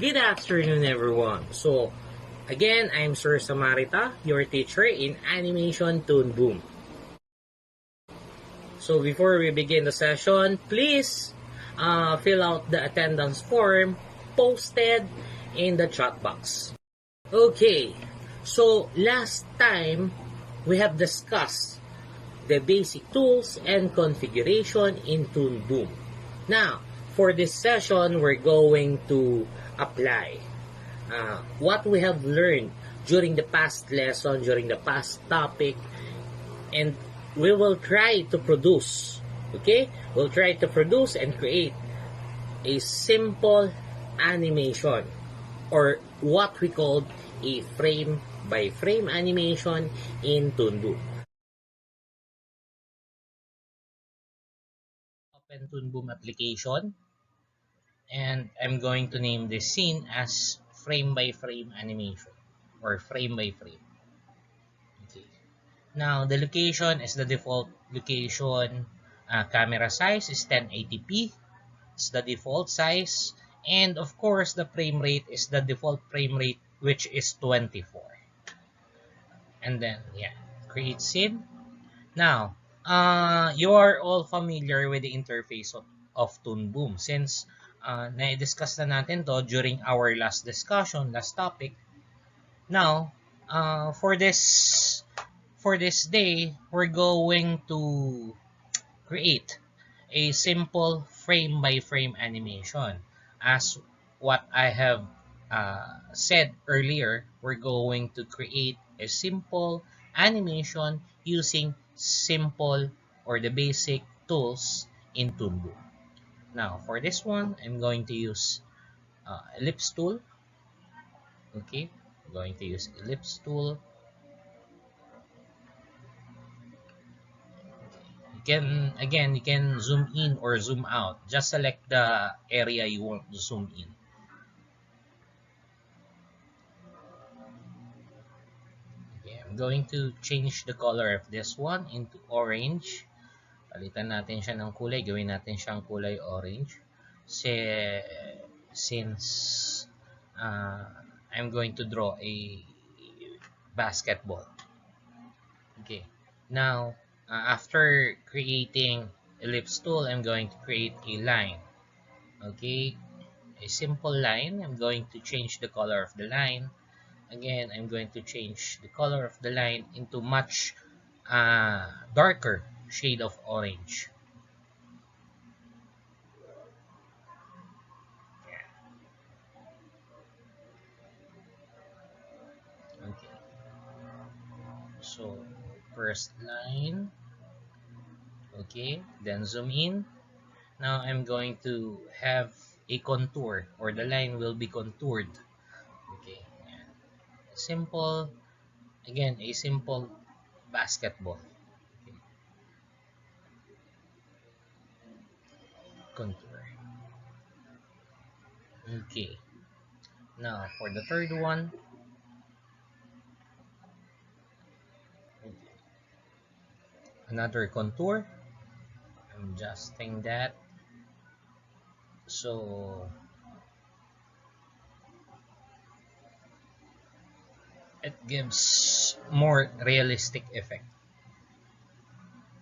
Good afternoon, everyone. So, again, I'm Sir Samarita, your teacher in Animation Toon Boom. So, before we begin the session, please fill out the attendance form posted in the chat box. Okay, so last time we have discussed the basic tools and configuration in Toon Boom. Now, for this session, we're going to apply what we have learned during the past lesson, during the past topic, and we will try to produce, okay? We'll try to produce and create a simple animation, or what we call a frame-by-frame animation in Toon Boom. Open Toon Boom application, and I'm going to name this scene as frame-by-frame animation, or frame-by-frame. Okay. Now, the location is the default location. Camera size is 1080p. It's the default size. And of course, the frame rate is the default frame rate, which is 24. And then, yeah, create scene. Now, you are all familiar with the interface of Toon Boom since na-discuss na natin to during our last discussion, last topic. Now, for this day, we're going to create a simple frame-by-frame animation. As what I have said earlier, we're going to create a simple animation using simple or the basic tools in Toon Boom. Now, for this one, I'm going to use ellipse tool. Okay, I'm going to use ellipse tool. You can zoom in or zoom out. Just select the area you want to zoom in. Okay, I'm going to change the color of this one into orange. Palitan natin siya ng kulay. Gawin natin siyang kulay orange. Since I'm going to draw a basketball. Okay, now after creating ellipse tool, I'm going to create a line. Okay, a simple line. I'm going to change the color of the line. Again, I'm going to change the color of the line into much darker shade of orange. Okay, so first line. Okay, then zoom in. Now I'm going to have a contour, or the line will be contoured. Okay, simple, again, a simple basketball. Okay. Contour. Okay, now for the third one. Okay. Another contour. I'm adjusting that. So it gives more realistic effect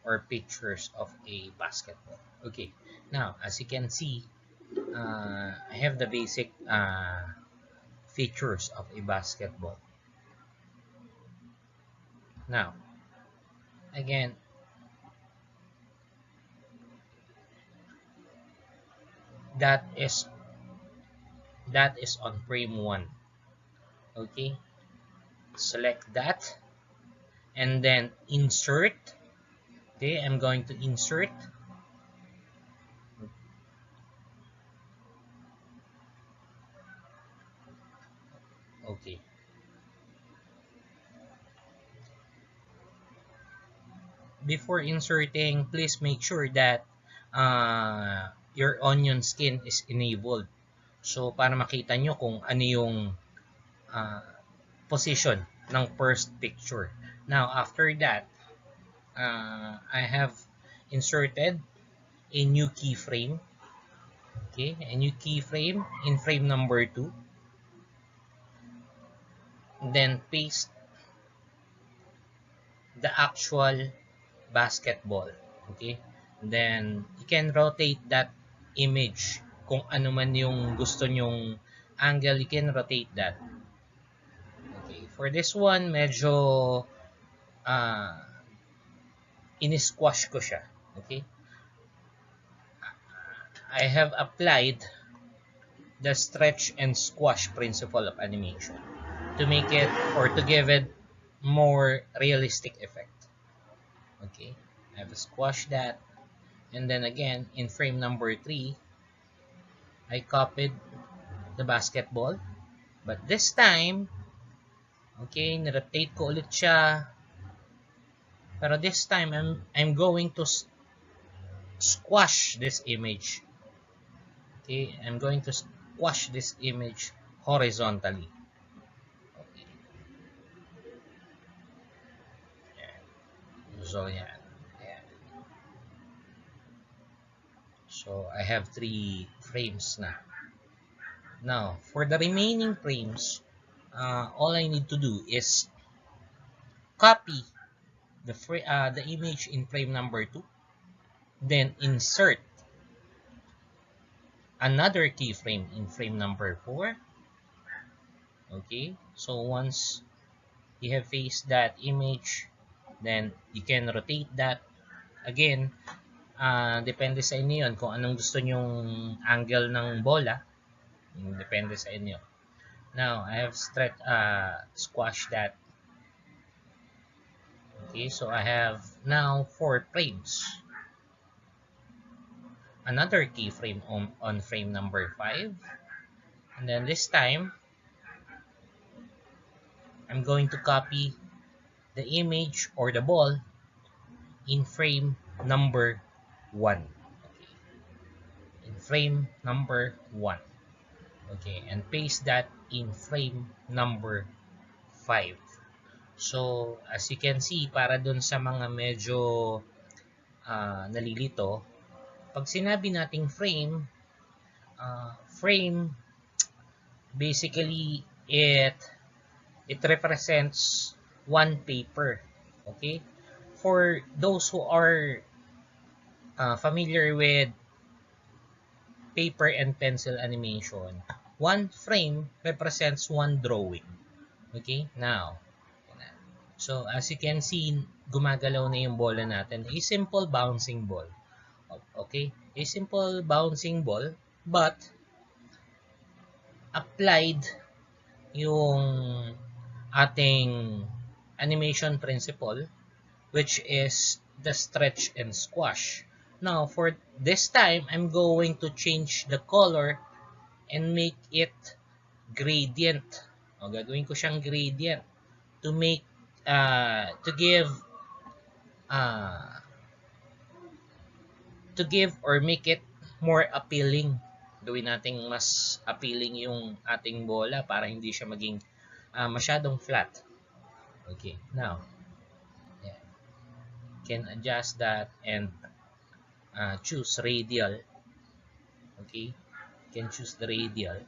or pictures of a basketball. Okay, now as you can see, I have the basic features of a basketball. Now, again, that is on frame 1. Okay, select that and then insert. Okay, I'm going to insert. Okay, before inserting, please make sure that your onion skin is enabled. So, para makita nyo kung ano yung position ng first picture. Now, after that, I have inserted a new keyframe. Okay, a new keyframe in frame number 2. then paste the actual basketball. Okay? Then, you can rotate that image. Kung ano man yung gusto nyong angle, you can rotate that. Okay. For this one, medyo uh, in-squash ko siya. Okay? I have applied the stretch and squash principle of animation to make it or to give it more realistic effect. Okay? I have squashed that. And then again, in frame number 3, I copied the basketball. But this time, okay, nirotate ko ulit siya. Pero this time, I'm going to squash this image. Okay, I'm going to squash this image horizontally. Okay. Ayan. So, yan. Ayan. So, I have 3 frames na. Now, for the remaining frames, all I need to do is copy the image in frame number 2, then insert another keyframe in frame number 4. Okay, so once you have faced that image, then you can rotate that again. Depende sa inyo yun kung anong gusto nyong angle ng bola. Depende sa inyo. Now, I have squashed that. Okay, so I have now 4 frames. Another keyframe on frame number 5. And then this time, I'm going to copy the image or the ball in frame number 1. Okay. In frame number 1. Okay, and paste that in frame number 5. So, as you can see, para dun sa mga medyo nalilito, pag sinabi nating frame, frame, basically, it represents one paper. Okay? For those who are familiar with paper and pencil animation, one frame represents one drawing. Okay? Now, so as you can see, gumagalaw na yung bola natin. A simple bouncing ball. Okay? A simple bouncing ball, but applied yung ating animation principle, which is the stretch and squash. Now, for this time, I'm going to change the color and make it gradient. O, gagawin ko siyang gradient to make, to give or make it more appealing. Gawin nating mas appealing yung ating bola para hindi siya maging masyadong flat. Okay, now, yeah, can adjust that and choose radial. Okay, can choose the radial.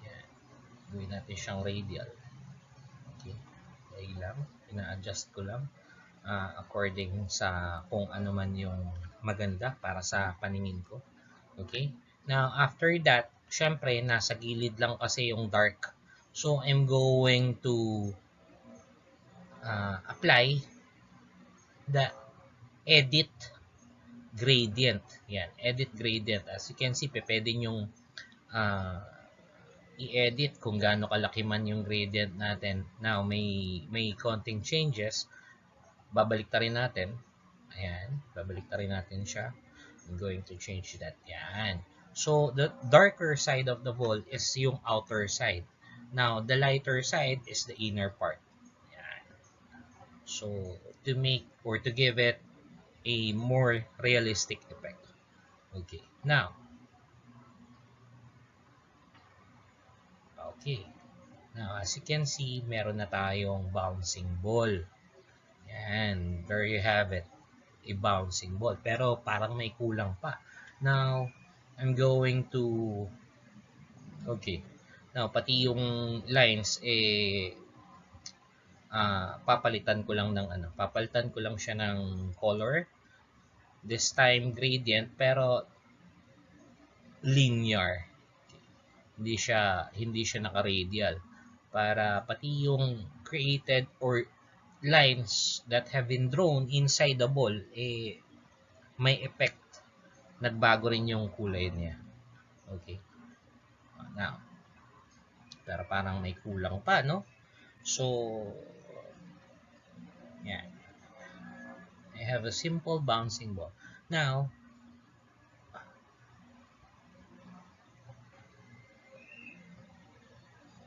Yeah, gawin natin siyang radial. Okay, ay lang, ina-adjust ko lang according sa kung ano man yung maganda para sa paningin ko. Okay, now after that, syempre nasa gilid lang kasi yung dark. So, I'm going to apply the edit gradient. Yan, edit gradient. As you can see, pwede nyong i-edit kung gaano kalaki man yung gradient natin. Now, may konting changes. Babalik ta rin natin. Ayan, babalik ta rin natin siya. I'm going to change that. Yan. So, the darker side of the ball is yung outer side. Now, the lighter side is the inner part. Yan. So, to make or to give it a more realistic effect. Okay. Now, okay. Now, as you can see, meron na tayong bouncing ball. Yan. There you have it. A bouncing ball. Pero parang may kulang pa. Now, I'm going to, okay, Now, pati yung lines, papalitan ko lang ng papalitan ko lang siya ng color. This time gradient, pero linear. Hindi siya naka-radial para pati yung created or lines that have been drawn inside the ball may effect. Nagbago rin yung kulay niya. Okay. Now, pero parang may kulang pa, no? So, yeah. I have a simple bouncing ball. Now,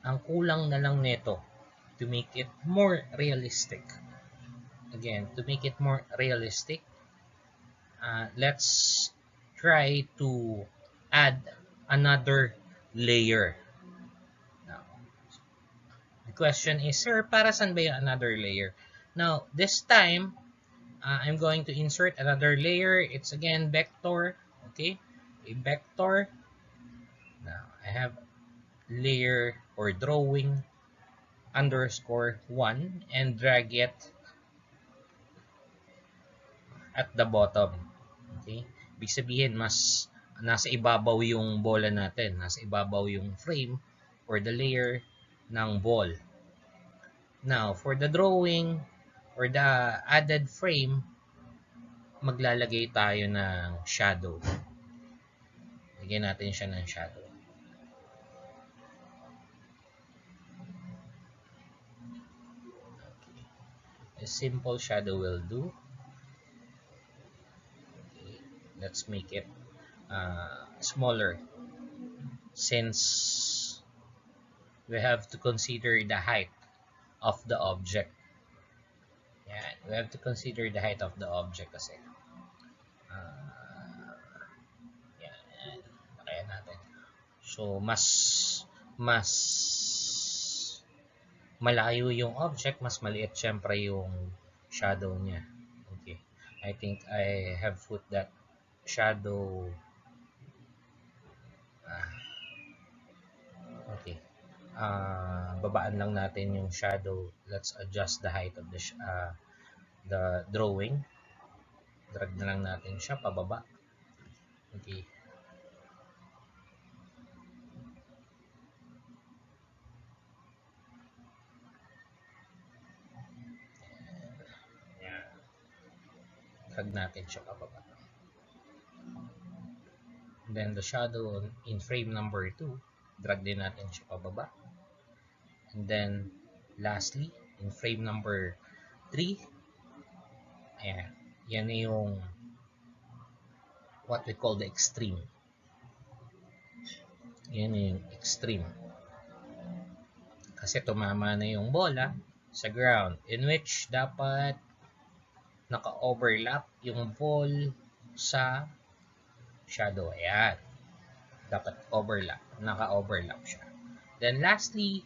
ang kulang na lang nito to make it more realistic. Again, to make it more realistic, let's try to add another layer. Now, the question is, sir, para saan ba yung another layer? Now, this time, I'm going to insert another layer. It's again vector. Okay, a vector. Now, I have layer or drawing underscore 1 and drag it at the bottom. Okay? Ibig sabihin, mas nasa ibabaw yung bola natin. Nasa ibabaw yung frame or the layer ng ball. Now, for the drawing or the added frame, maglalagay tayo ng shadow. Lagyan natin siya ng shadow. A simple shadow will do. Okay. Let's make it smaller since we have to consider the height of the object. Yan. We have to consider the height of the object kasi. Yan. Kaya natin. So, mas malayo yung object, mas maliit syempre yung shadow niya. Okay. I think I have put that shadow. Okay. Babaan lang natin yung shadow. Let's adjust the height of the drawing. Drag na lang natin siya pababa. Okay. Drag natin siya pababa. Then the shadow in frame number 2, drag din natin siya pababa. And then lastly, in frame number 3, ayan, yan na yung what we call the extreme. Yan na yung extreme. Kasi tumama na yung bola sa ground in which dapat naka-overlap yung ball sa shadow. Ayan. Dapat overlap. Naka-overlap siya. Then lastly,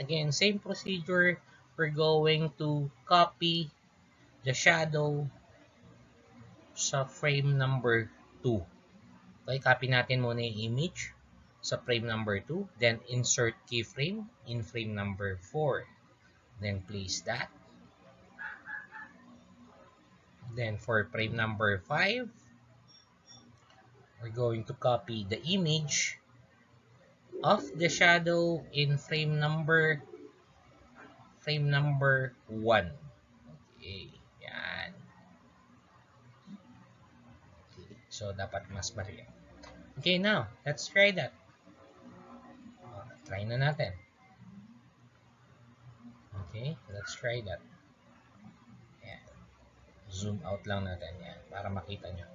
again, same procedure. We're going to copy the shadow sa frame number 2. Okay, copy natin muna yung image sa frame number 2. Then insert keyframe in frame number 4. Then place that. Then for frame number 5, we're going to copy the image of the shadow in frame number 1. Okay, yan. Okay, so dapat mas maliit. Okay, now let's try that. Try na natin. Okay, let's try that. Yan. Zoom out lang natin yan para makita nyo.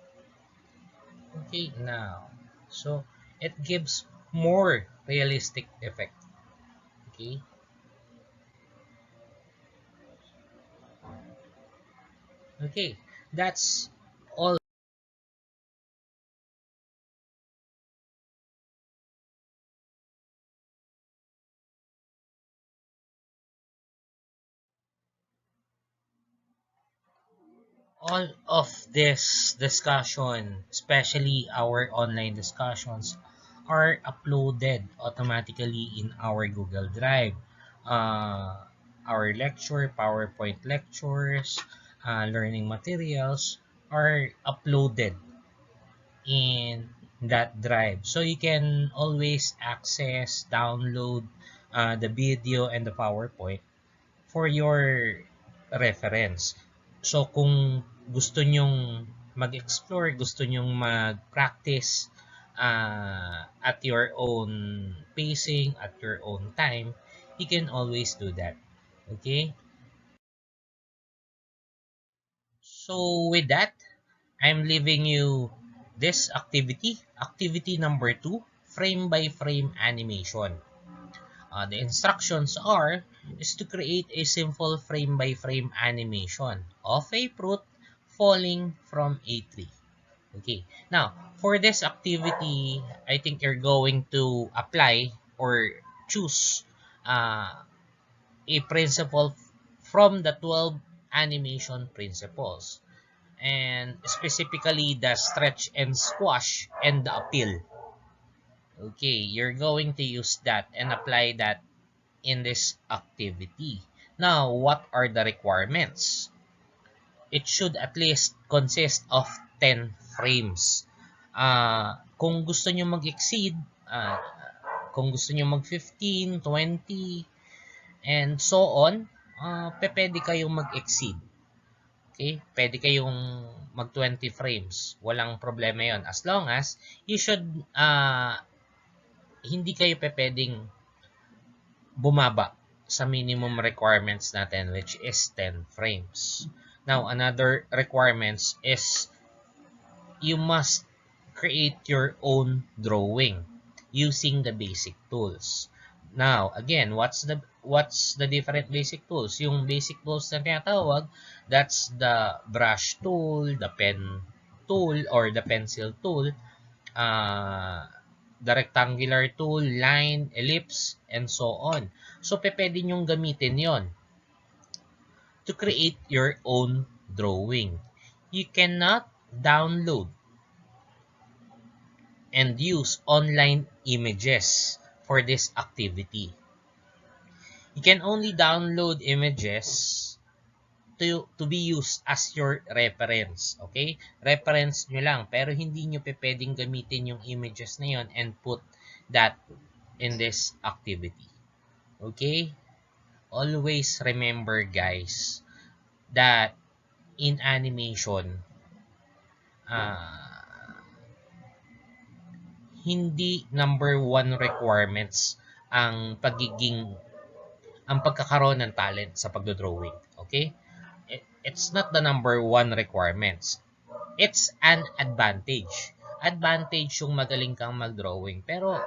Okay, now, so it gives more realistic effect. Okay. Okay, that's all. All of this discussion, especially our online discussions, are uploaded automatically in our Google Drive. Uh, our lecture, PowerPoint lectures, learning materials are uploaded in that drive. So you can always access, download the video and the PowerPoint for your reference. So kung gusto nyong mag-explore, gusto nyong mag-practice at your own pacing, at your own time, you can always do that. Okay? So with that, I'm leaving you this activity. Activity number 2, frame by frame animation. The instructions are is to create a simple frame by frame animation of a fruit falling from a tree. Okay. Now, for this activity, I think you're going to apply or choose uh, a principle from the 12 animation principles, and specifically the stretch and squash and the appeal. Okay, you're going to use that and apply that in this activity. Now, what are the requirements? It should at least consist of 10 frames. Kung gusto nyo mag-exceed, kung gusto nyo mag-15, 20, and so on, pwede kayong mag-exceed. Okay? Pwede kayong mag-20 frames. Walang problema yon, as long as you should, hindi kayo pwedeng bumaba sa minimum requirements natin, which is 10 frames. Now, another requirements is you must create your own drawing using the basic tools. Now, again, what's the different basic tools? Yung basic tools na tinatawag, that's the brush tool, the pen tool or the pencil tool, the rectangular tool, line, ellipse, and so on. So, pwede nyong gamitin yon to create your own drawing. You cannot download and use online images for this activity. You can only download images to be used as your reference. Okay? Reference nyo lang, pero hindi nyo pwedeng gamitin yung images na yon and put that in this activity. Okay? Always remember, guys, that in animation, hindi number one requirements ang pagkakaroon ng talent sa pagdodrawing. Okay? It's not the number one requirements. It's an advantage. Advantage yung magaling kang magdrawing, pero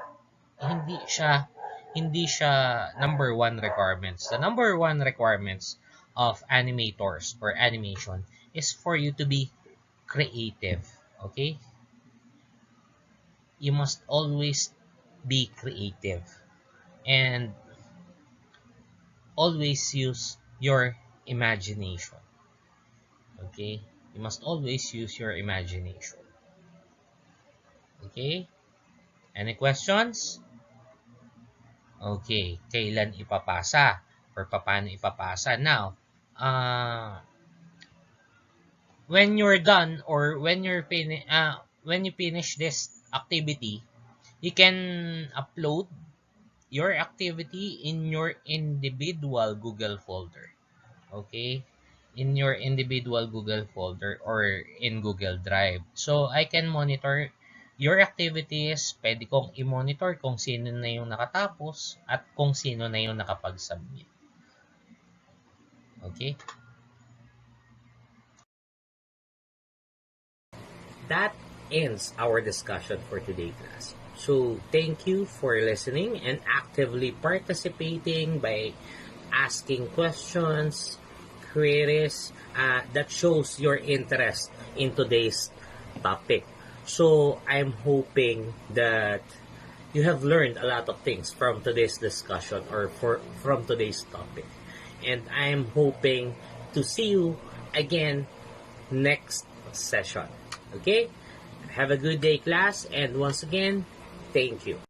hindi siya number one requirements. The number one requirements of animators or animation is for you to be creative. Okay? You must always be creative and always use your imagination. Okay? You must always use your imagination. Okay? Any questions? Okay. Kailan ipapasa? Or paano ipapasa? Now, when you're done or when you finish this activity, you can upload your activity in your individual Google folder. Okay? In your individual Google folder or in Google Drive. So, I can monitor your activities. Pwede kong i-monitor kung sino na yung nakatapos at kung sino na yung nakapag-submit. Okay? That ends our discussion for today, class. So, thank you for listening and actively participating by asking questions, queries that shows your interest in today's topic. So, I'm hoping that you have learned a lot of things from today's discussion or from today's topic. And I'm hoping to see you again next session. Okay? Have a good day, class. And once again, Thank you.